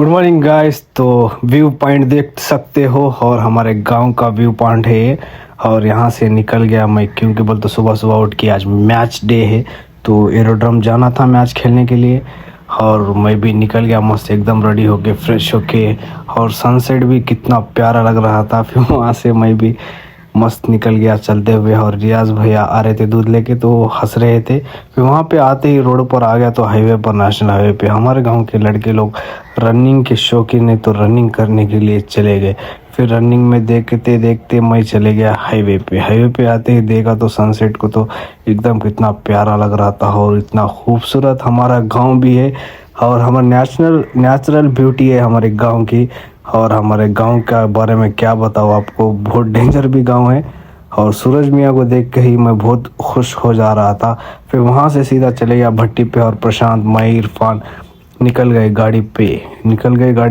Good morning guys. तो view point देख सकते हो और हमारे गांव का व्यू पॉइंट है ये। और यहाँ से निकल गया मैं क्योंकि बोलते सुबह सुबह उठ के आज मैच डे है तो एरोड्रम जाना था मैच खेलने के लिए। और मैं भी निकल गया मस्त एकदम रेडी होके फ्रेश होके। और सनसेट भी कितना प्यारा लग रहा था। फिर वहाँ से मैं भी मस्त निकल गया चलते हुए। और रियाज भैया आ रहे थे दूध लेके तो हंस रहे थे। फिर वहाँ पे आते ही रोड पर आ गया तो हाईवे पर नेशनल हाईवे पे हमारे गांव के लड़के लोग रनिंग के शौकीन है तो रनिंग करने के लिए चले गए। फिर रनिंग में देखते देखते मैं चले गया हाईवे पे। हाईवे पे आते ही देखा तो सनसेट को तो एकदम कितना प्यारा लग रहा था। और इतना खूबसूरत हमारा गांव भी है और हमारा नेचुरल ब्यूटी है हमारे गांव की। और हमारे गांव के बारे में क्या बताऊँ आपको, बहुत डेंजर भी गांव है। और सूरज मियाँ को देख के ही मैं बहुत खुश हो जा रहा था। फिर वहाँ से सीधा चले गया भट्टी पे और प्रशांत मैं इरफान निकल गए गाड़ी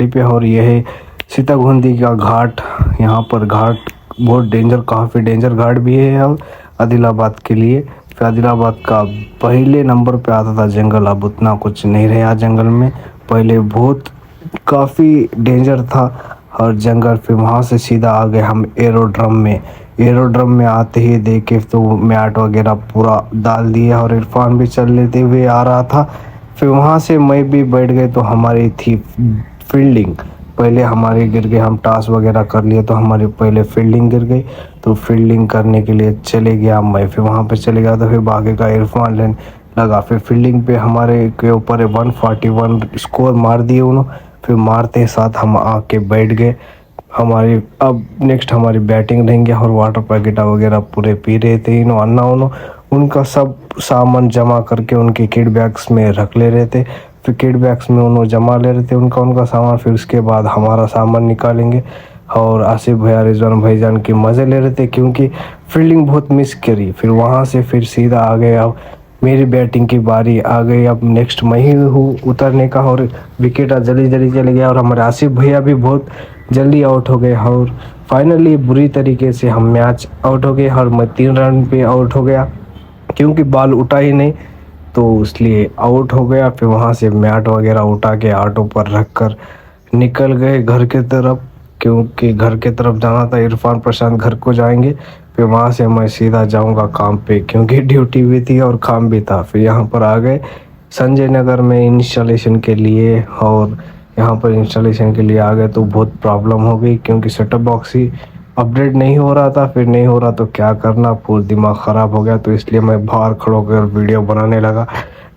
पे। और यह है सीतागुंदी का घाट। यहाँ पर घाट बहुत डेंजर, काफ़ी डेंजर घाट भी है और आदिलाबाद के लिए। फिर आदिलाबाद का पहले नंबर पे आता था जंगल, अब उतना कुछ नहीं रहा जंगल में, पहले बहुत काफ़ी डेंजर था और जंगल। फिर वहाँ से सीधा आ गए हम एरोड्रम में आते ही देखे तो मैट वगैरह पूरा डाल दिया और इरफान भी चल लेते हुए आ रहा था। फिर वहाँ से मैं भी बैठ गए तो हमारी थी फील्डिंग। पहले हमारे गिर गए, हम टॉस वगैरह कर लिए तो हमारी पहले फील्डिंग गिर गई तो फील्डिंग करने के लिए चले गया मैं। फिर वहाँ पे चले गया तो फिर बाकी का इरफान लेने लगा। फिर फील्डिंग पे हमारे के ऊपर 141 स्कोर मार दिए उन्होंने। फिर मारते साथ हम आके बैठ गए। हमारी अब नेक्स्ट हमारी बैटिंग रहेंगे और वाटर पैकेट वगैरह पूरे पी रहे थे उनका सब सामान जमा करके उनके किट बैग्स में रख ले रहे थे। फिर किट बैग्स में उन्होंने जमा ले रहे थे उनका सामान। फिर उसके बाद हमारा सामान निकालेंगे। और आसिफ भैया रिजवान भाईजान के मज़े ले रहे थे क्योंकि फील्डिंग बहुत मिस करी। फिर वहाँ से फिर सीधा आ गए, अब मेरी बैटिंग की बारी आ गई। अब नेक्स्ट मैं ही हूँ उतरने का और विकेट जल्दी जल्दी चले गया और हमारे आसिफ भैया भी बहुत जल्दी आउट हो गए। और फाइनली बुरी तरीके से हम मैच आउट हो गए और मैं 3 रन पे आउट हो गया क्योंकि बॉल उठा ही नहीं तो इसलिए आउट हो गया। फिर वहाँ से मैट वगैरह उठा के ऑटो पर रख कर निकल गए घर के तरफ क्योंकि घर के तरफ जाना था। इरफान प्रशांत घर को जाएंगे। फिर वहाँ से मैं सीधा जाऊँगा काम पे क्योंकि ड्यूटी भी थी और काम भी था। फिर यहाँ पर आ गए संजय नगर में इंस्टॉलेशन के लिए। और यहाँ पर इंस्टॉलेशन के लिए आ गए तो बहुत प्रॉब्लम हो गई क्योंकि सेटअप बॉक्स ही अपडेट नहीं हो रहा था। फिर नहीं हो रहा तो क्या करना, पूरा दिमाग ख़राब हो गया तो इसलिए मैं बाहर खड़ा होकर वीडियो बनाने लगा।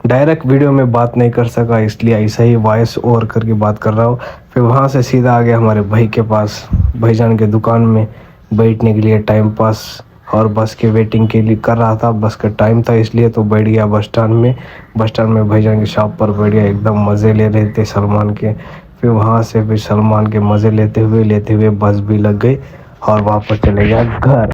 डायरेक्ट वीडियो में बात नहीं कर सका इसलिए ऐसा ही वॉइस ओवर करके बात कर रहा हूँ। फिर वहाँ से सीधा आ गया हमारे भाई के पास, भाईजान के दुकान में बैठने के लिए टाइम पास। और बस के वेटिंग के लिए कर रहा था, बस का टाइम था इसलिए तो बैठ गया बस स्टैंड में भाईजान की शॉप पर बैठ गया। एकदम मज़े ले रहे थे सलमान के। फिर वहाँ से फिर सलमान के मज़े लेते हुए बस भी लग गई और वापस चले गया घर।